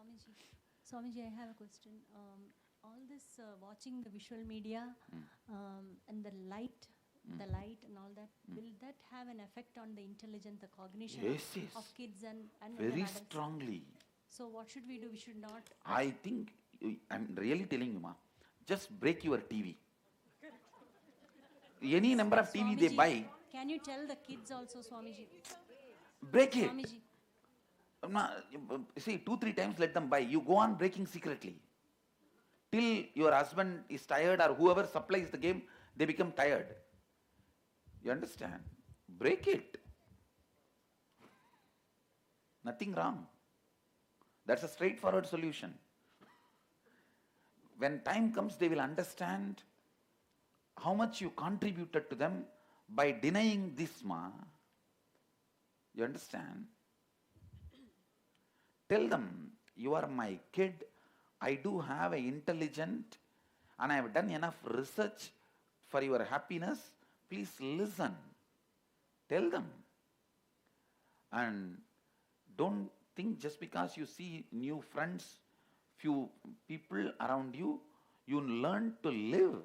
Swamiji, Swamiji, I have a question. All this watching the visual media and the light and all that, will that have an effect on the intelligence, the cognition Yes, yes. of kids and Very even adults? strongly. So what should we do? We should not. I think, I'm really telling you, ma, just break your TV. Any number of TV they Swamiji, buy, can you tell the kids also, Swamiji? break it. Swamiji, See, 2-3 times let them buy. You go on breaking secretly. Till your husband is tired or whoever supplies the game, they become tired. You understand? Break it. Nothing wrong. That's a straightforward solution. When time comes, they will understand how much you contributed to them by denying this, ma. You understand? Tell them, you are my kid, I do have an intelligent and I have done enough research for your happiness. Please listen. Tell them. And don't think just because you see new friends, few people around you, you learn to live.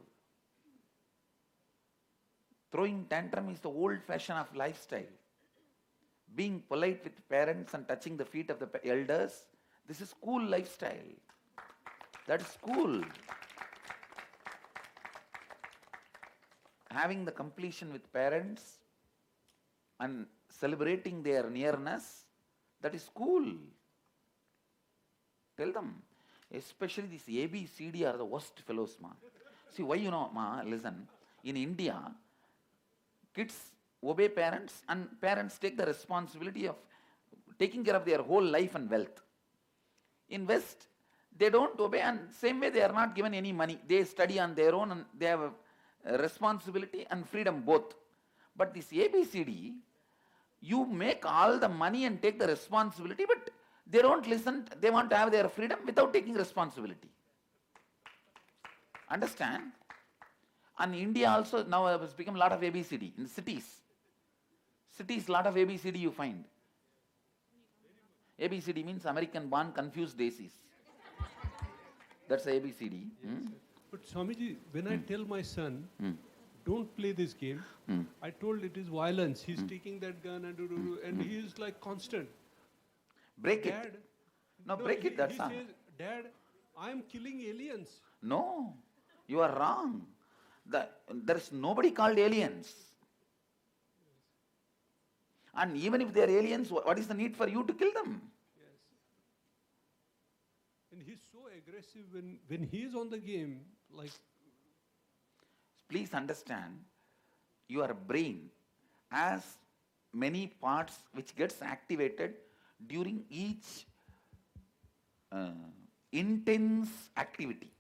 Throwing tantrum is the old fashion of lifestyle. Being polite with parents and touching the feet of the elders, this is cool lifestyle. That is cool. Having the completion with parents and celebrating their nearness, that is cool. Tell them. Especially these ABCD are the worst fellows, ma. See, why you know, ma, listen. In India, kids obey parents and parents take the responsibility of taking care of their whole life and wealth. In West, they don't obey and same way they are not given any money. They study on their own and they have a responsibility and freedom both. But this ABCD, you make all the money and take the responsibility, but they don't listen, they want to have their freedom without taking responsibility. Understand? And India also now has become a lot of ABCD in cities. Cities, lot of ABCD you find. ABCD means American born confused daisies. That's ABCD. Yes, but Swamiji, when I tell my son, don't play this game, I told it is violence. He's taking that gun and he is like constant. Break Dad, it. No, break it, that's he all. says, Dad, I am killing aliens. No, you are wrong. There is nobody called aliens. And even if they are aliens, what is the need for you to kill them? Yes. And he's so aggressive when he is on the game, like. Please understand, your brain has many parts which gets activated during each intense activity.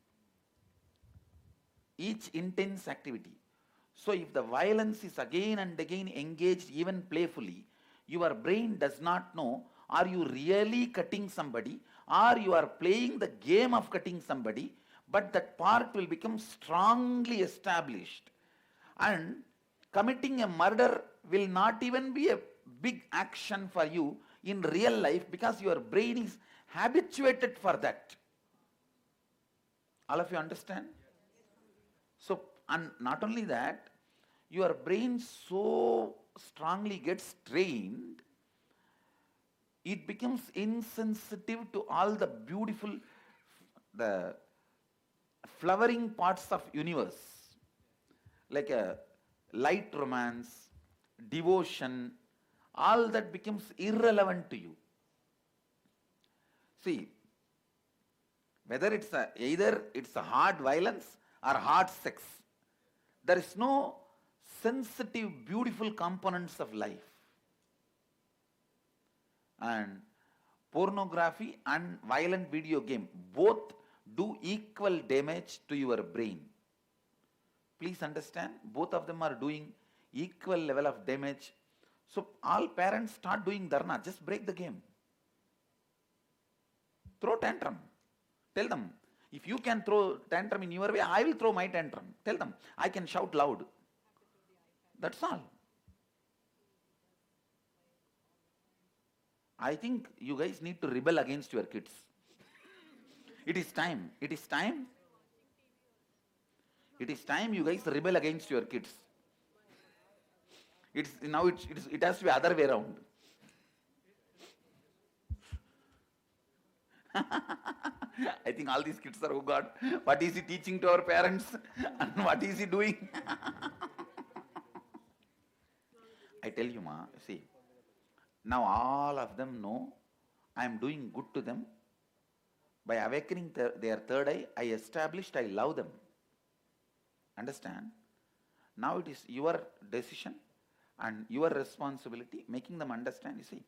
Each intense activity. So if the violence is again and again engaged even playfully, your brain does not know, are you really cutting somebody or you are playing the game of cutting somebody, but that part will become strongly established. And committing a murder will not even be a big action for you in real life because your brain is habituated for that. All of you understand? So, and not only that, your brain so strongly gets trained, it becomes insensitive to all the beautiful, the flowering parts of universe, like a light romance, devotion, all that becomes irrelevant to you. See, whether it's either it's a hard violence or hard sex, there is no sensitive, beautiful components of life. And pornography and violent video game both do equal damage to your brain. Please understand, both of them are doing equal level of damage. So all parents start doing dharna, just break the game. Throw tantrum. Tell them, if you can throw tantrum in your way, I will throw my tantrum. Tell them, I can shout loud. That's all. I think you guys need to rebel against your kids. It is time. It is time. It is time you guys rebel against your kids. It has to be other way around. I think all these kids are, oh God, what is he teaching to our parents? And what is he doing? I tell you, ma, see, now all of them know I am doing good to them. By awakening their third eye, I established I love them. Understand? Now it is your decision and your responsibility making them understand. You see,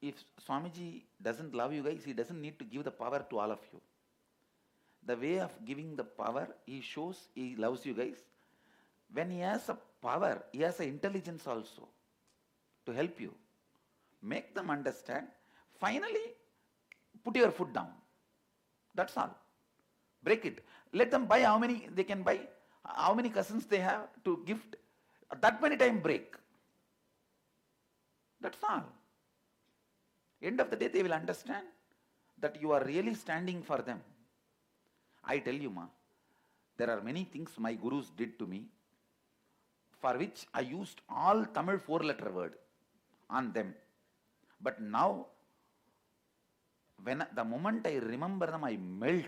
if Swamiji doesn't love you guys, he doesn't need to give the power to all of you. The way of giving the power, he shows he loves you guys. When he has a power, he has an intelligence also to help you. Make them understand. Finally, put your foot down. That's all. Break it. Let them buy how many they can buy, how many cousins they have to gift. That many time break. That's all. End of the day, they will understand that you are really standing for them. I tell you, ma, there are many things my gurus did to me, for which I used all Tamil 4-letter word on them. But now, the moment I remember them, I melt.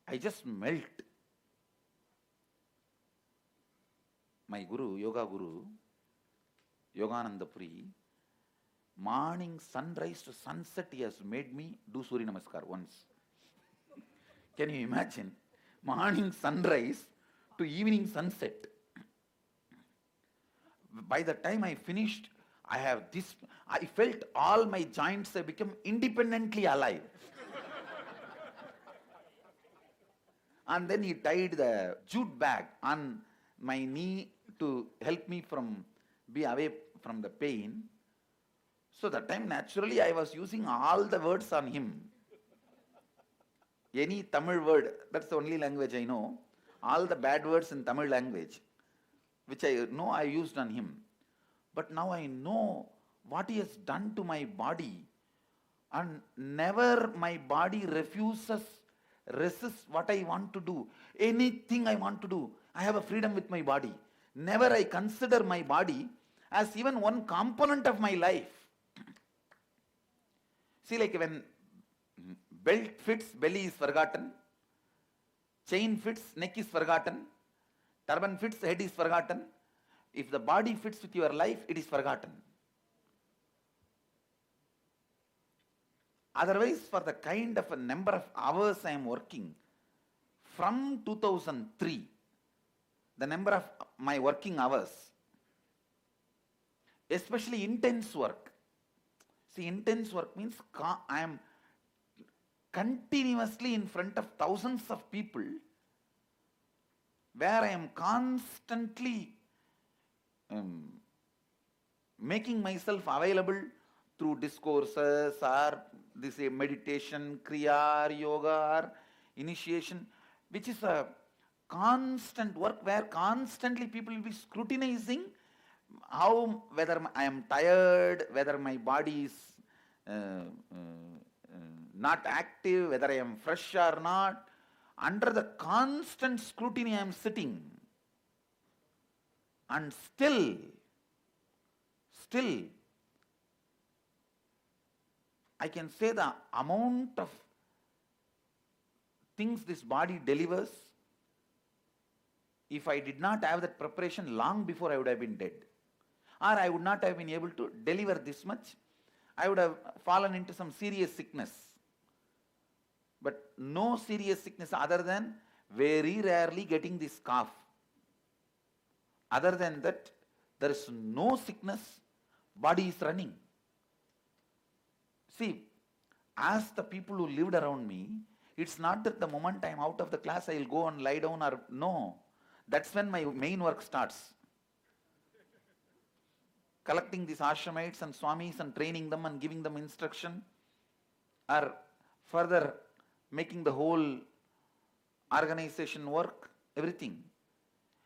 I just melt. My guru, Yoga Guru, Yogananda Puri, morning sunrise to sunset, he has made me do Surya Namaskar once. Can you imagine? Morning sunrise to evening sunset. By the time I finished, I felt all my joints have become independently alive. And then he tied the jute bag on my knee to help me be away from the pain. So that time naturally I was using all the words on him. Any Tamil word, that's the only language I know. All the bad words in Tamil language, which I know I used on him. But now I know what he has done to my body. And never my body resists what I want to do. Anything I want to do, I have a freedom with my body. Never I consider my body as even one component of my life. See, like when belt fits, belly is forgotten. Chain fits, neck is forgotten. Turban fits, head is forgotten. If the body fits with your life, it is forgotten. Otherwise, for the kind of a number of hours I am working, from 2003, the number of my working hours, especially intense work. See, intense work means I am continuously in front of thousands of people, where I am constantly making myself available through discourses or this meditation, kriya, or yoga, or initiation, which is a constant work where constantly people will be scrutinizing whether I am tired, whether my body is not active, whether I am fresh or not. Under the constant scrutiny I am sitting. And still, I can say the amount of things this body delivers, if I did not have that preparation, long before I would have been dead. Or I would not have been able to deliver this much. I would have fallen into some serious sickness. But no serious sickness other than very rarely getting this cough. Other than that, there is no sickness, body is running. See, as the people who lived around me, it's not that the moment I am out of the class, I will go and lie down or no. That's when my main work starts. Collecting these ashramites and swamis and training them and giving them instruction, or further making the whole organization work, everything.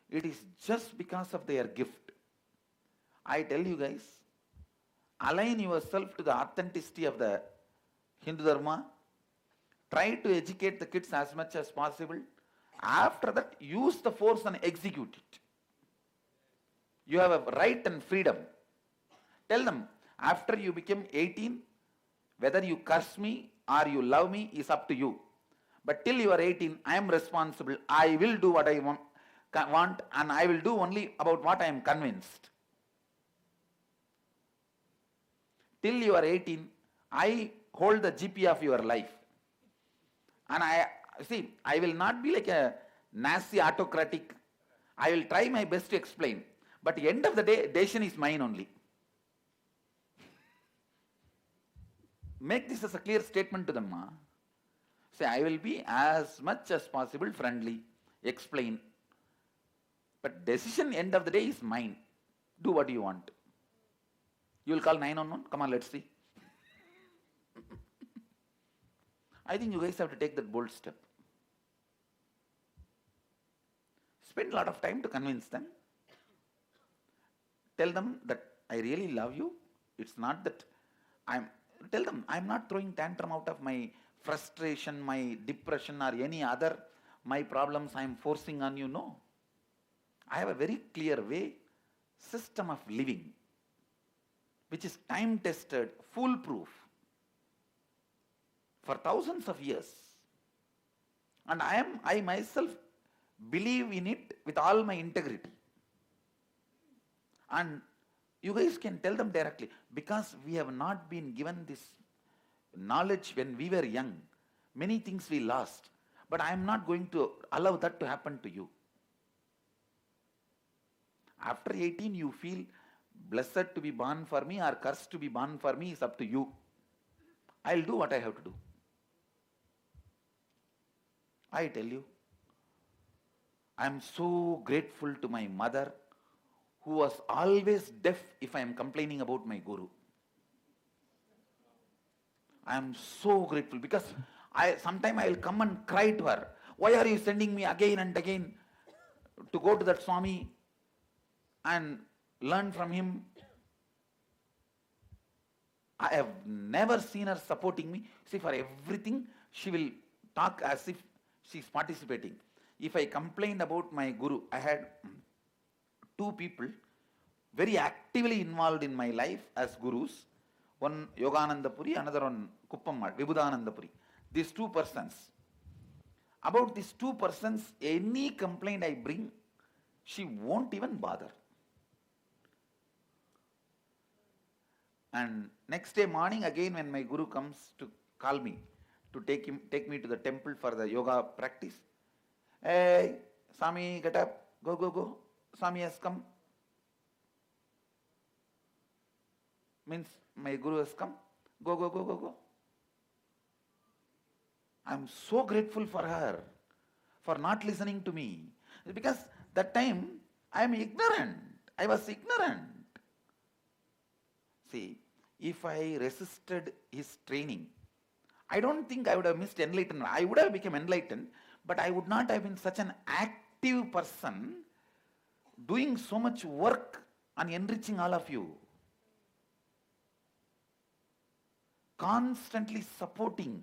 It is just because of their gift. I tell you guys, align yourself to the authenticity of the Hindu Dharma, Try to educate the kids as much as possible. After that, use the force and execute it. You have a right and freedom. Tell them, after you become 18, whether you curse me or you love me is up to you. But till you are 18, I am responsible. I will do what I want, and I will do only about what I am convinced. Till you are 18, I hold the GP of your life. And I will not be like a nasty autocratic. I will try my best to explain. But at the end of the day, decision is mine only. Make this as a clear statement to them. Say, I will be as much as possible friendly. Explain. But decision end of the day is mine. Do what you want. You will call 911? Come on, let's see. I think you guys have to take that bold step. Spend a lot of time to convince them. Tell them that I really love you. It's not that tell them I'm not throwing tantrum out of my frustration, my depression, or any other my problems I'm forcing on you. No. I have a very clear way, system of living, which is time-tested, foolproof, for thousands of years. And I myself believe in it with all my integrity. And you guys can tell them directly, because we have not been given this knowledge when we were young. Many things we lost. But I am not going to allow that to happen to you. After 18, you feel blessed to be born for me or cursed to be born for me is up to you. I'll do what I have to do. I tell you, I am so grateful to my mother, who was always deaf if I am complaining about my guru. I am so grateful, because sometime I will come and cry to her. Why are you sending me again and again to go to that Swami and learn from him? I have never seen her supporting me. See, for everything, she will talk as if she is participating. If I complained about my guru, I had two people very actively involved in my life as gurus. One Yogananda Puri, another one Kuppammal, Vibhudananda Puri. These two persons. About these two persons, any complaint I bring, she won't even bother. And next day morning, again when my guru comes to call me, to take me to the temple for the yoga practice. Hey, Swami, get up, go. Swami has come. Means my guru has come. Go. I'm so grateful for her, for not listening to me. Because that time, I'm ignorant. I was ignorant. See, if I resisted his training, I don't think I would have missed enlightenment. I would have become enlightened, but I would not have been such an active person doing so much work on enriching all of you. Constantly supporting,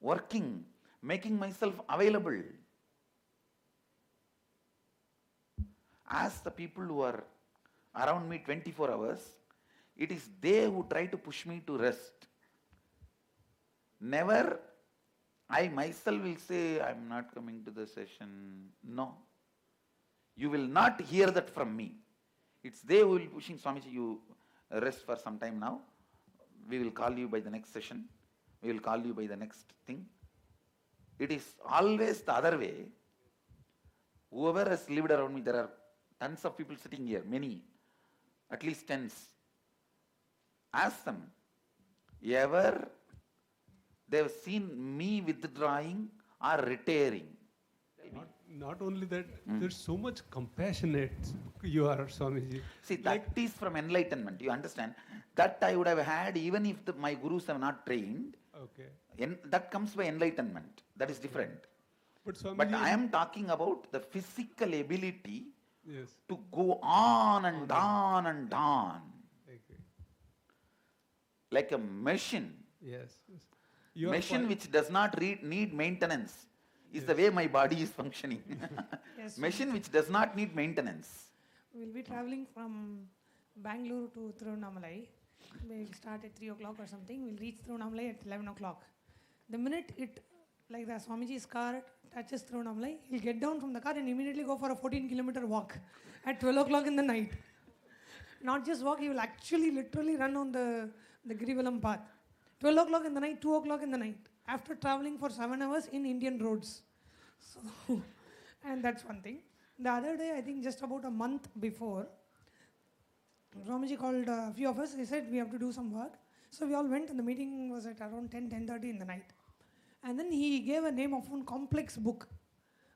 working, making myself available. As the people who are around me 24 hours, it is they who try to push me to rest. Never I myself will say, I'm not coming to the session. No. You will not hear that from me. It's they who will be pushing, Swamiji, you rest for some time now. We will call you by the next session. We will call you by the next thing. It is always the other way. Whoever has lived around me, there are tons of people sitting here, many, at least tens. Ask them, ever they have seen me withdrawing or retiring? Not only that, there's so much compassionate you are, Swamiji. See, that is from enlightenment, you understand? That I would have had even if my gurus have not trained. Okay. That comes by enlightenment. That is different. But I am talking about the physical ability yes. to go on and on and on. Okay. Like a machine. Yes. You are Machine fine. which does not need maintenance is the way my body is functioning. Yes, Machine which does not need maintenance. we'll be traveling from Bangalore to Tiruvannamalai. We'll start at 3 o'clock or something. We'll reach Tiruvannamalai at 11 o'clock. The minute like the Swamiji's car touches Tiruvannamalai, he'll get down from the car and immediately go for a 14-kilometer walk at 12 o'clock in the night. Not just walk, he will actually literally run on the Girivalam path. 12 o'clock in the night, 2 o'clock in the night, after traveling for 7 hours in Indian roads. So, and that's one thing. The other day, I think just about a month before, Swamiji called a few of us. He said, we have to do some work. So we all went, and the meeting was at around 10:30 in the night. And then he gave a name of one complex book,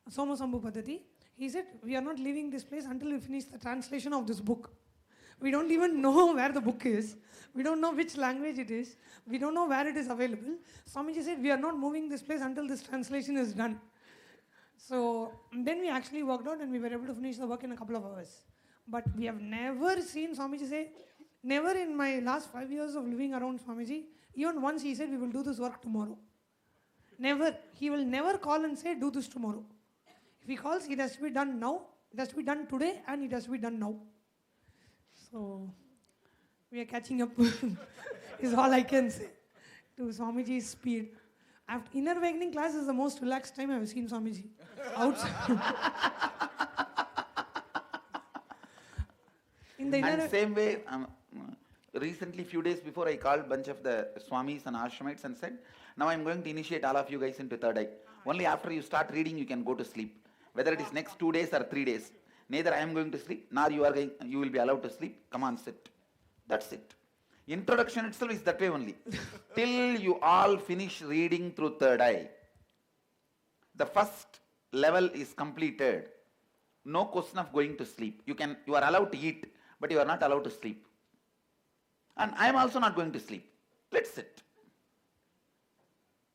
Soma Sambhu Paddhati. He said, we are not leaving this place until we finish the translation of this book. We don't even know where the book is. We don't know which language it is. We don't know where it is available. Swamiji said, we are not moving this place until this translation is done. So then we actually worked out and we were able to finish the work in a couple of hours. But we have never seen Swamiji say, never in my last 5 years of living around Swamiji, even once he said, we will do this work tomorrow. Never. He will never call and say, do this tomorrow. If he calls, it has to be done now, it has to be done today, and it has to be done now. So, we are catching up, is all I can say, to Swamiji's speed. After Inner Awakening class is the most relaxed time I have seen Swamiji. Outside. In the And inner, same way, recently, few days before, I called bunch of the Swamis and Ashramites and said, now I'm going to initiate all of you guys into third eye. Only after you start reading, you can go to sleep. Whether it is next 2 days or 3 days. Neither I am going to sleep, nor you will be allowed to sleep. Come on, sit. That's it. Introduction itself is that way only. Till you all finish reading through third eye, the first level is completed. No question of going to sleep. You are allowed to eat, but you are not allowed to sleep. And I am also not going to sleep. Let's sit.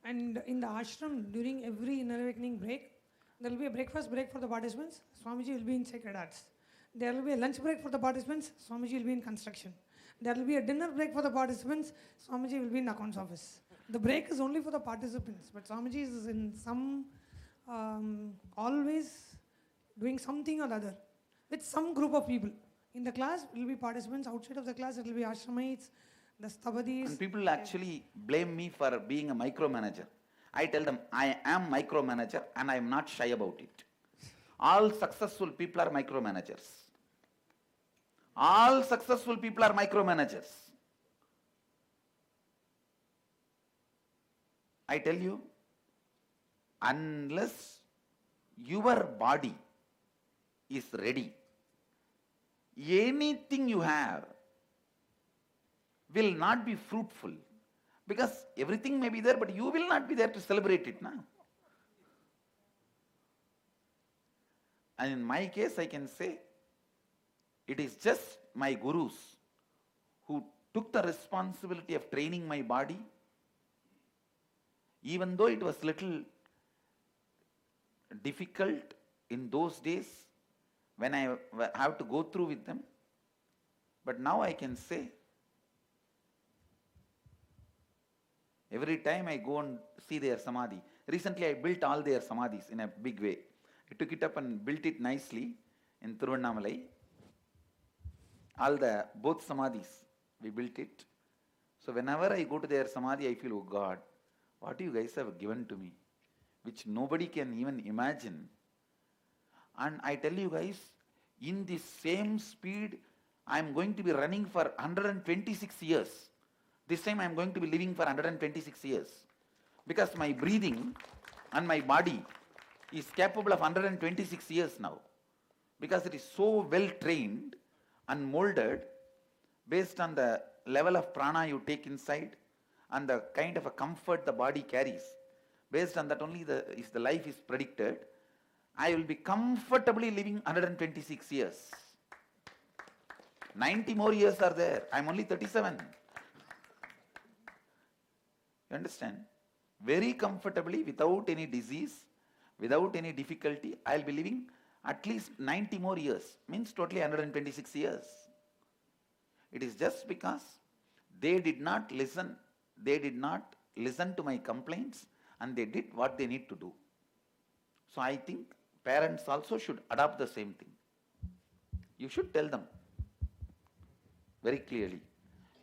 and in the ashram, during every Inner Awakening break, there will be a breakfast break for the participants. Swamiji will be in Sacred Arts. There will be a lunch break for the participants. Swamiji will be in construction. There will be a dinner break for the participants. Swamiji will be in accounts office. The break is only for the participants, but Swamiji is in some, always doing something or other with some group of people. In the class, it will be participants. Outside of the class, it will be ashramites, the stabadis. And people actually blame me for being a micromanager. I tell them, I am micromanager and I am not shy about it. All successful people are micromanagers. All successful people are micromanagers. I tell you, unless your body is ready, anything you have will not be fruitful. Because everything may be there, but you will not be there to celebrate it now. And in my case, I can say, it is just my gurus who took the responsibility of training my body, even though it was little difficult in those days when I have to go through with them. But now I can say, every time I go and see their samadhi. Recently I built all their samadhis in a big way. I took it up and built it nicely in Tiruvannamalai. Both samadhis, we built it. So whenever I go to their samadhi, I feel, oh God, what you guys have given to me, which nobody can even imagine. And I tell you guys, in this same speed, I am going to be running for 126 years. This time I am going to be living for 126 years. Because my breathing and my body is capable of 126 years now. Because it is so well trained and molded based on the level of prana you take inside and the kind of a comfort the body carries. Based on that only if the life is predicted, I will be comfortably living 126 years. 90 more years are there. I am only 37. You understand? Very comfortably, without any disease, without any difficulty, I will be living at least 90 more years. Means totally 126 years. It is just because they did not listen, they did not listened to my complaints and they did what they need to do. So I think parents also should adopt the same thing. You should tell them very clearly.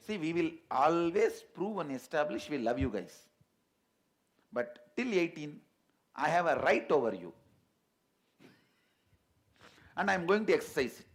See, we will always prove and establish we love you guys. But till 18, I have a right over you. And I am going to exercise it.